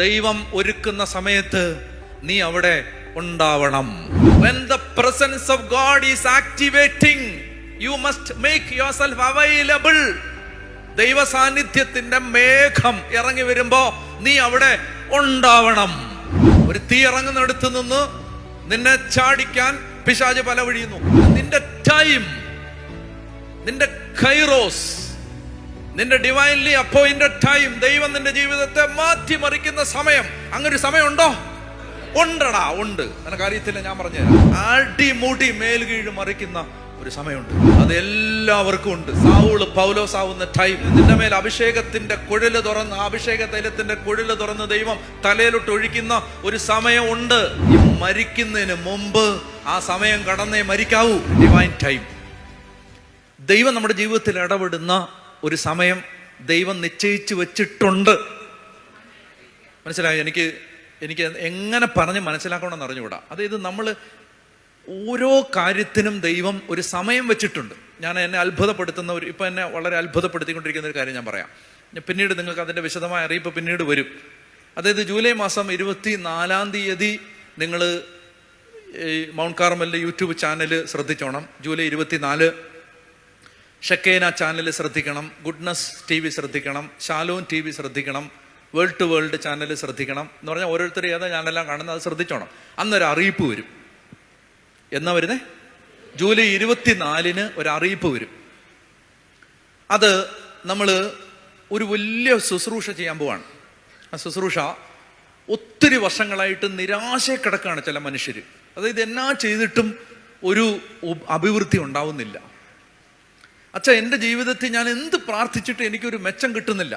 ദൈവം ഒരുക്കുന്ന സമയത്ത് നീ അവിടെ ഉണ്ടാവണം. When the presence of God is activating, you must make yourself available. ദൈവ സാന്നിധ്യത്തിന്റെ മേഘം ഇറങ്ങി വരുമ്പോ നീ അവിടെ ഉണ്ടാവണം. ഒരു തീ ഇറങ്ങുന്നിടത്ത് നിന്ന് നിന്നെ ചാടിക്കാൻ പിശാച് പല വഴിയുന്നു. നിന്റെ ടൈം, നിന്റെ കൈറോസ്, നിന്റെ ഡിവൈൻലി അപ്പോയിന്റഡ് ടൈം, ദൈവം നിന്റെ ജീവിതത്തെ മാറ്റിമറിക്കുന്ന സമയം, അങ്ങനെ ഒരു സമയം ഉണ്ടോ? ഉണ്ടടാ, ഉണ്ട്. നിനക്ക് അറിയത്തില്ല, ഞാൻ പറഞ്ഞുതരാം. അടിമുടി മേൽകീഴ് മറിക്കുന്ന ഒരു സമയമുണ്ട്. അത് എല്ലാവർക്കും ഉണ്ട്. സാവൂള് പൗലോസ് ആവുന്ന ടൈം, നിന്റെ മേൽ അഭിഷേകത്തിന്റെ കുഴല് തുറന്ന്, അഭിഷേക തൈലത്തിന്റെ കുഴല് തുറന്ന് ദൈവം തലയിലോട്ട് ഒഴിക്കുന്ന ഒരു സമയം ഉണ്ട്. ഈ മരിക്കുന്നതിന് മുമ്പ് ആ സമയം കടന്നേ മരിക്കാവൂ. Divine time. ദൈവം നമ്മുടെ ജീവിതത്തിൽ ഇടപെടുന്ന ഒരു സമയം ദൈവം നിശ്ചയിച്ചു വെച്ചിട്ടുണ്ട്. മനസ്സിലായോ? എനിക്ക് എങ്ങനെ പറഞ്ഞ് മനസ്സിലാക്കണമെന്ന് അറിഞ്ഞുകൂടാ. അതായത് നമ്മൾ ഓരോ കാര്യത്തിനും ദൈവം ഒരു സമയം വെച്ചിട്ടുണ്ട്. എന്നെ അത്ഭുതപ്പെടുത്തുന്ന ഇപ്പം എന്നെ വളരെ അത്ഭുതപ്പെടുത്തിക്കൊണ്ടിരിക്കുന്ന ഒരു കാര്യം ഞാൻ പറയാം. പിന്നീട് നിങ്ങൾക്ക് അതിൻ്റെ വിശദമായ അറിയിപ്പ് പിന്നീട് വരും. അതായത് ജൂലൈ മാസം 24 നിങ്ങൾ ഈ മൗണ്ട് കാർമലിൻ്റെ യൂട്യൂബ് ചാനൽ ശ്രദ്ധിച്ചോണം. ജൂലൈ 24 ഷെക്കേന ചാനൽ ശ്രദ്ധിക്കണം, ഗുഡ്നസ് TV ശ്രദ്ധിക്കണം, ഷാലോൻ TV ശ്രദ്ധിക്കണം, വേൾഡ് ടു വേൾഡ് ചാനൽ ശ്രദ്ധിക്കണം. എന്ന് പറഞ്ഞാൽ ഓരോരുത്തർ ഏതാ ചാനലെല്ലാം കാണുന്നത് അത് ശ്രദ്ധിച്ചോണം. അന്നൊരു അറിയിപ്പ് വരും. എന്നാ വരുന്നേ? ജൂലൈ 24 ഒരു അറിയിപ്പ് വരും. അത് നമ്മൾ ഒരു വലിയ ശുശ്രൂഷ ചെയ്യാൻ പോവാണ്. ആ ശുശ്രൂഷ ഒത്തിരി വർഷങ്ങളായിട്ട് നിരാശയിൽ കിടക്കുകയാണ് ചില മനുഷ്യർ. അതായത് എന്നാ ചെയ്തിട്ടും ഒരു അഭിവൃദ്ധി ഉണ്ടാവുന്നില്ല. അച്ഛാ, എൻ്റെ ജീവിതത്തിൽ ഞാൻ എന്ത് പ്രാർത്ഥിച്ചിട്ട് എനിക്കൊരു മെച്ചം കിട്ടുന്നില്ല.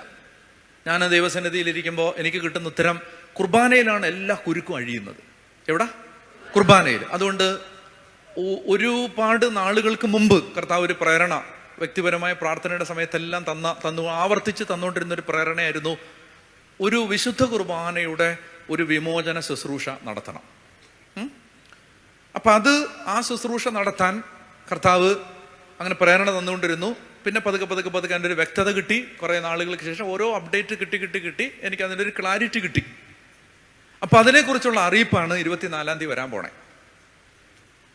ഞാൻ ദൈവസന്നിധിയിലിരിക്കുമ്പോൾ എനിക്ക് കിട്ടുന്ന ഉത്തരം, കുർബാനയിലാണ് എല്ലാ കുരുക്കും അഴിയുന്നത്. എവിടെ? കുർബാനയിൽ. അതുകൊണ്ട് ഒരുപാട് നാളുകൾക്ക് മുമ്പ് കർത്താവ് ഒരു പ്രേരണ, വ്യക്തിപരമായ പ്രാർത്ഥനയുടെ സമയത്തെല്ലാം ആവർത്തിച്ച് തന്നുകൊണ്ടിരുന്ന ഒരു പ്രേരണയായിരുന്നു, ഒരു വിശുദ്ധ കുർബാനയുടെ ഒരു വിമോചന ശുശ്രൂഷ നടത്തണം. അപ്പം ആ ശുശ്രൂഷ നടത്താൻ കർത്താവ് അങ്ങനെ പ്രേരണ തന്നുകൊണ്ടിരുന്നു. പിന്നെ പതുക്കെ അതിൻ്റെ ഒരു വ്യക്തത കിട്ടി. കുറേ നാളുകൾക്ക് ശേഷം ഓരോ അപ്ഡേറ്റ് കിട്ടി എനിക്ക് അതിൻ്റെ ഒരു ക്ലാരിറ്റി കിട്ടി. അപ്പം അതിനെക്കുറിച്ചുള്ള അറിയിപ്പാണ് 24 വരാൻ പോണേ.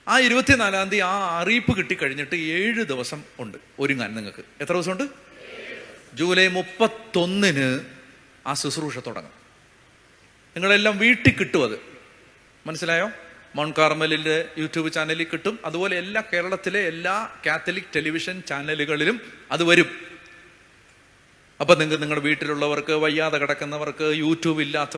ആ 24 ആ അറിയിപ്പ് കിട്ടിക്കഴിഞ്ഞിട്ട് 7 ദിവസം ഉണ്ട് ഒരുങ്ങാൻ നിങ്ങൾക്ക്. എത്ര ദിവസമുണ്ട്? ജൂലൈ 31 ആ ശുശ്രൂഷ തുടങ്ങും. നിങ്ങളെല്ലാം വീട്ടിൽ കിട്ടും. അത് മനസ്സിലായോ? മൗണ്ട് കാർമലിൻ്റെ യൂട്യൂബ് ചാനലിൽ കിട്ടും. അതുപോലെ കേരളത്തിലെ എല്ലാ കാത്തലിക് ടെലിവിഷൻ ചാനലുകളിലും അത് വരും. അപ്പം നിങ്ങളുടെ വീട്ടിലുള്ളവർക്ക്, വയ്യാതെ കിടക്കുന്നവർക്ക്, യൂട്യൂബ് ഇല്ലാത്ത